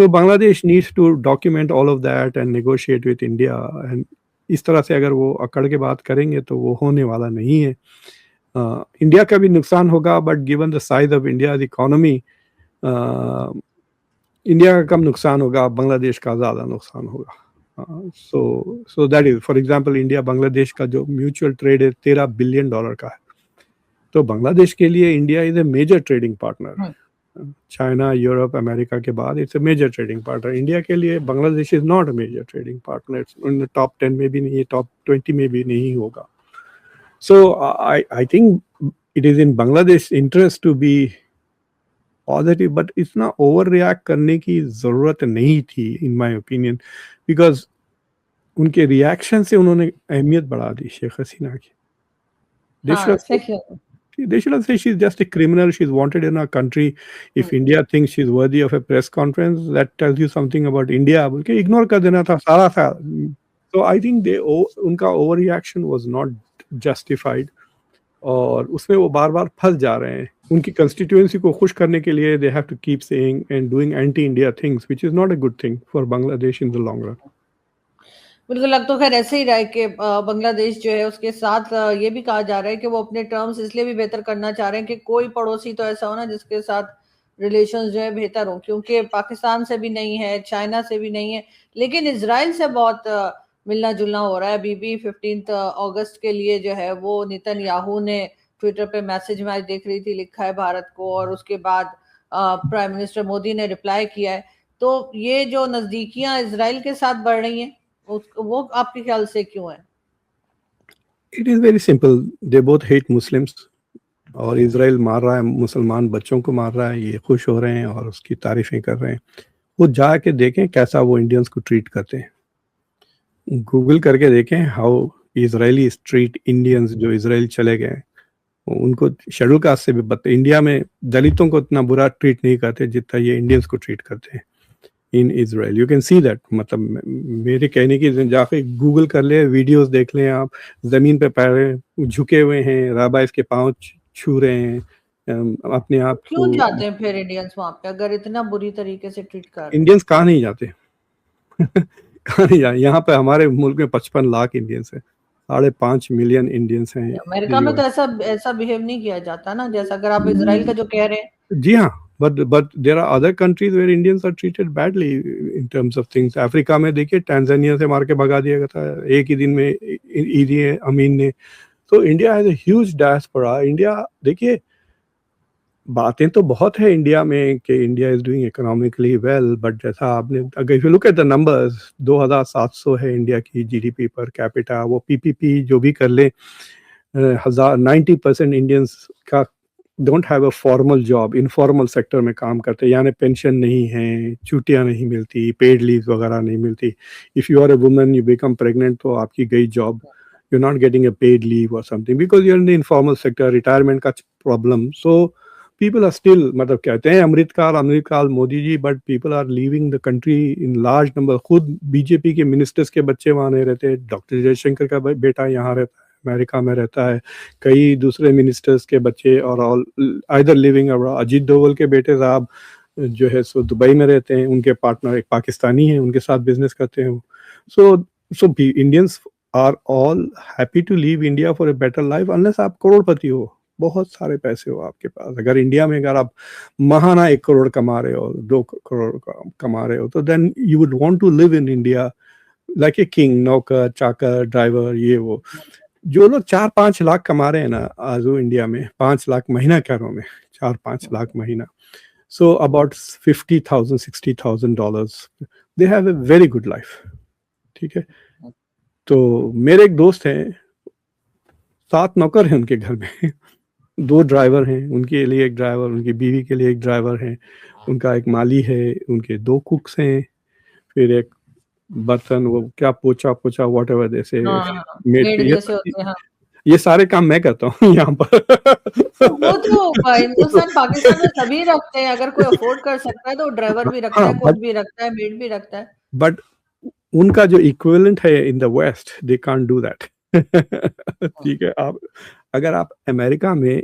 So Bangladesh needs to document all of that and negotiate with India. And इस तरह से अगर वो अकड़ के बात करेंगे तो वो होने वाला नहीं है. इंडिया का भी नुकसान होगा, but given the size of India economy, India का कम नुकसान होगा, बांग्लादेश का ज़्यादा नुकसान होगा. So that is, for example, India Bangladesh का जो म्यूचुअल ट्रेड है $13 बिलियन का है. तो बांग्लादेश के लिए India is a major trading partner. China, Europe, America के बाद it's a major trading partner. India के लिए Bangladesh is not a major trading partner. In top 10 में भी नहीं है, टॉप 20 में भी नहीं होगा. So I think it is in Bangladesh interest to be positive, but इतना ओवर रिएक्ट करने की जरूरत नहीं थी इन माय ओपिनियन, बिकॉज उनके रिएक्शन से उन्होंने अहमियत बढ़ा दी शेख हसीना की. They shouldn't say she's just a criminal, she's wanted in our country. If India thinks she's worthy of a press conference, that tells you something about India. बोल के ignore कर देना था सारा था. So I think उनका overreaction was not justified, और उसमें वो बार बार फंस जा रहे हैं. उनकी कंस्टिट्यूएंसी को खुश करने के लिए they have to keep saying and doing anti-India things, which is not a good thing for Bangladesh in the long run. बिल्कुल, लग तो खैर ऐसे ही रहा है कि बांग्लादेश जो है उसके साथ ये भी कहा जा रहा है कि वो अपने टर्म्स इसलिए भी बेहतर करना चाह रहे हैं कि कोई पड़ोसी तो ऐसा हो ना जिसके साथ रिलेशंस जो है बेहतर हो, क्योंकि पाकिस्तान से भी नहीं है, चाइना से भी नहीं है, लेकिन इजराइल से बहुत मिलना जुलना हो रहा है. अभी भी 15 अगस्त के लिए जो है वो नेतन्याहू ने ट्विटर पे मैसेज में आज देख रही थी लिखा है भारत को, और उसके बाद प्राइम मिनिस्टर मोदी ने रिप्लाई किया है. तो ये जो नजदीकियां इजराइल के साथ बढ़ रही हैं वो आपके ख्याल से क्यों है? It is very simple. They both hate Muslims. और इजराइल मार रहा है, मुसलमान बच्चों को मार रहा है, ये खुश हो रहे हैं और उसकी तारीफें कर रहे हैं. वो जाके देखें कैसा वो इंडियंस को ट्रीट करते हैं. गूगल करके देखें हाउ इजरायली ट्रीट इंडियंस जो इजराइल चले गए. उनको शेड्यूल कास्ट से भी बदते. इंडिया में दलितों को इतना बुरा ट्रीट नहीं करते जितना ये इंडियंस को ट्रीट करते हैं इन Israel. You can see that. मतलब मेरे कहने की जाके गूगल कर ले, वीडियोस देख लें आप. जमीन पे पैर झुके हुए हैं, राबाइस के पांव छू रहे हैं अपने आप. क्यों जाते हैं फिर इंडियंस वहां पे अगर इतना बुरी तरीके से ट्रीट कर रहे हैं? इंडियंस कहाँ नहीं जाते कहाँ नहीं जाते. यहाँ पे हमारे मुल्क में 55 लाख इंडियंस है, 5.5 मिलियन इंडियंस हैं. अमेरिका में तो ऐसा बिहेव नहीं किया जाता ना, जैसा अगर आप इजराइल का जो कह रहे हैं. जी हाँ, but there are other countries where Indians are treated badly in terms of things. Africa में देखिए टैंजानिया से मार के भगा दिया गया था एक ही दिन में ईदी अमीन ने. तो India has a huge diaspora. India देखिए, बातें तो बहुत है इंडिया में कि India is doing economically well, but जैसा आपने अगर if you look at the numbers, 2700 है इंडिया की जीडीपी पर कैपिटा. वो पीपीपी जो भी कर ले, 90% इंडियंस का don't have a formal job, informal sector में काम करते हैं. यानी पेंशन नहीं है, छुट्टियां नहीं मिलती, पेड लीव वगैरह नहीं मिलती. If you are a woman, you become pregnant, तो आपकी गई job, you are not getting a paid leave और something because you are in the informal sector. Retirement का problem. So people are still, मतलब कहते हैं Amritkaal Modi ji, but people are leaving the country in large number. खुद BJP के ministers के बच्चे वहाँ नहीं रहते. डॉक्टर जयशंकर का बेटा यहाँ रहता है, अमेरिका में रहता है. कई दूसरे मिनिस्टर्स के बच्चे और all either living abroad. Ajit Doval के बेटे साहब जो है सो दुबई में रहते हैं. उनके पार्टनर एक पाकिस्तानी है, उनके साथ बिजनेस करते हैं. So Indians are all happy to leave India for a better life, unless आप करोड़पति हो, बहुत सारे पैसे हो आपके पास. अगर इंडिया में अगर आप महाना 1 करोड़ कमा रहे हो, 2 करोड़ कमा रहे हो, तो then you would want to live in India like a king. नौकर, चाकर, ड्राइवर, ये वो. जो लोग 4-5 लाख कमा रहे हैं ना आजू इंडिया में, 5 लाख महीना कह रहा हूँ मैं, 4-5 लाख महीना. So about $50,000-$60,000 they have a very good life. ठीक है. तो मेरे एक दोस्त हैं, 7 नौकर हैं उनके घर में, 2 ड्राइवर हैं, उनके लिए एक ड्राइवर, उनकी बीवी के लिए एक ड्राइवर है, उनका एक माली है, उनके 2 कुक्स हैं, फिर एक बर्तन वो क्या पोछा वॉट एवर जैसे ये सारे काम मैं करता हूँ यहाँ पर. वो तो हिंदुस्तान पाकिस्तान में सभी रखते हैं. अगर कोई अफोर्ड कर सकता है तो ड्राइवर भी रखता है, कुक भी रखता है, मेड भी रखता है. बट उनका जो इक्विवेलेंट है in the west, they can't do that. ठीक है. आप अगर आप अमेरिका में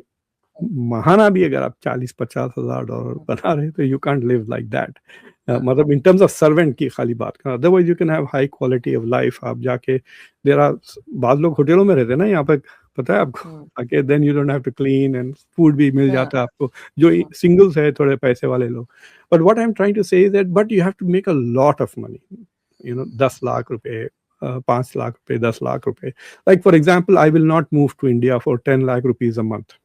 महाना भी अगर आप $40,000-50,000 बना रहे तो you can't live like that. मतलब इन टर्म्स ऑफ सर्वेंट की खाली बात कर, otherwise you can have high quality of life. आप जाके देर आर, बाद लोग होटलों में रहते हैं ना यहाँ पे, पता है आपको, आके then you don't have to clean and food भी मिल जाता है आपको, जो सिंगल्स है थोड़े पैसे वाले लोग। But what I am trying to say is that but you have to make a lot of money, you know, 10 lakh रुपए, 5 लाख रुपए, 10 लाख रुपए। Like for example I will not move to India for 10 lakh rupees a month.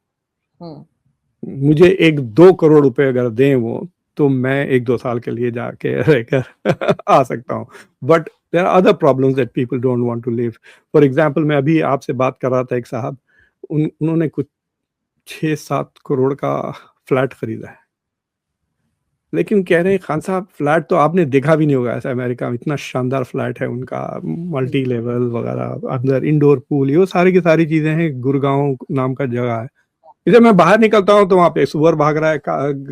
मुझे 1-2 करोड़ रुपए अगर दें वो, तो मैं 1-2 साल के लिए जाके रहकर आ सकता हूँ। But there are other problems that people don't want to live. For example मैं अभी आपसे बात कर रहा था, एक साहब, उन्होंने कुछ 6-7 करोड़ का फ्लैट खरीदा है, लेकिन कह रहे हैं खान साहब फ्लैट तो आपने देखा भी नहीं होगा ऐसा अमेरिका में, इतना शानदार फ्लैट है उनका, मल्टी लेवल वगैरह, अंदर इंडोर पूल, ये वो सारी की सारी चीजें हैं। गुड़गांव नाम का जगह है, इधर मैं बाहर निकलता हूँ तो वहाँ पे सुअर भाग रहा है,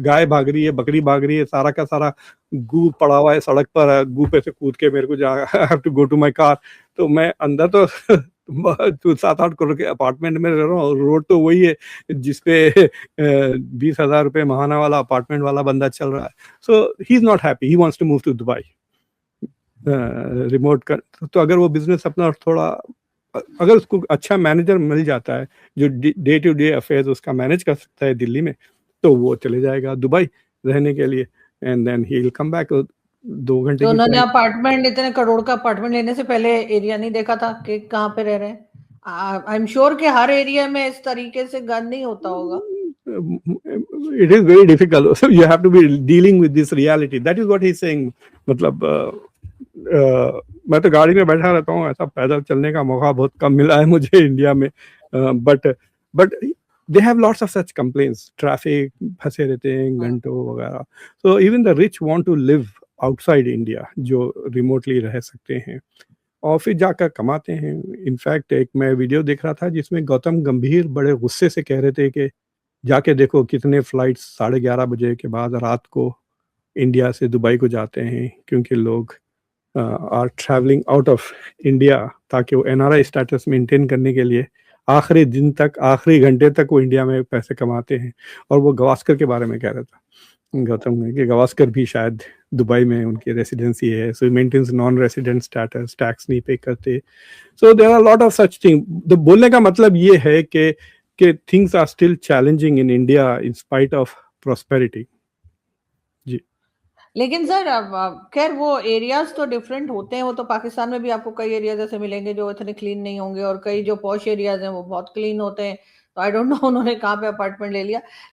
गाय भाग रही है, बकरी भाग रही है, सारा का सारा गू पड़ा हुआ है सड़क पर, गू पे से कूद के मेरे को जा have to go to my car. तो मैं अंदर तो 7-8 करोड़ के अपार्टमेंट में रह रहा हूँ, रोड तो वही है जिसपे 20,000 रुपये महाना वाला अपार्टमेंट वाला बंदा चल रहा है। So he is not happy, he wants to move to Dubai remote कर। तो अगर वो बिजनेस अपना थोड़ा, अगर उसको अच्छा मैनेजर मिल जाता है जो डे टू डे अफेयर्स उसका मैनेज कर सकता है दिल्ली में, तो वो चले जाएगा दुबई रहने के लिए, and then he will come back. 2 घंटे तो की उन्होंने फ्लाइट। अपार्टमेंट, इतने करोड़ का अपार्टमेंट लेने से पहले एरिया नहीं देखा था कि कहाँ पे रह रहे हैं? आई एम श्योर कि हर एरिया में इस तरीके से गन नहीं होता होगा। It is very difficult. So you have to be dealing with this reality. That is what he's saying. मतलब मैं तो गाड़ी में बैठा रहता हूँ, ऐसा पैदल चलने का मौका बहुत कम मिला है मुझे इंडिया में। But they have lots of such complaints, traffic फंसे रहते हैं घंटों वगैरह। So even the rich want to live outside India, जो रिमोटली रह सकते हैं और फिर जाकर कमाते हैं। इनफैक्ट एक मैं वीडियो देख रहा था जिसमें गौतम गंभीर बड़े गुस्से से कह रहे थे कि जाके देखो कितने फ्लाइट्स 11:30 बजे के बाद रात को इंडिया से दुबई को जाते हैं, क्योंकि लोग are travelling out of India ताकि वो एनआरआई स्टेटस मेंटेन करने के लिए आखिरी दिन तक, आखिरी घंटे तक वो इंडिया में पैसे कमाते हैं। और वो गवास्कर के बारे में कह रहा था गौतम ने कि गवास्कर भी शायद दुबई में उनकी रेसिडेंसी है, so maintains non resident status, tax नहीं पे करते। So there are lot of such thing. तो बोलने का मतलब ये है कि things are still challenging in India in spite of prosperity. जी। लेकिन सर अब खैर वो एरियाज तो डिफरेंट होते हैं, वो तो पाकिस्तान में भी आपको कई एरियाज ऐसे मिलेंगे जो इतने क्लीन नहीं होंगे और कई जो पॉश एरियाज हैं वो बहुत क्लीन होते हैं। तो आई डोंट नो उन्होंने कहाँ पे अपार्टमेंट ले लिया।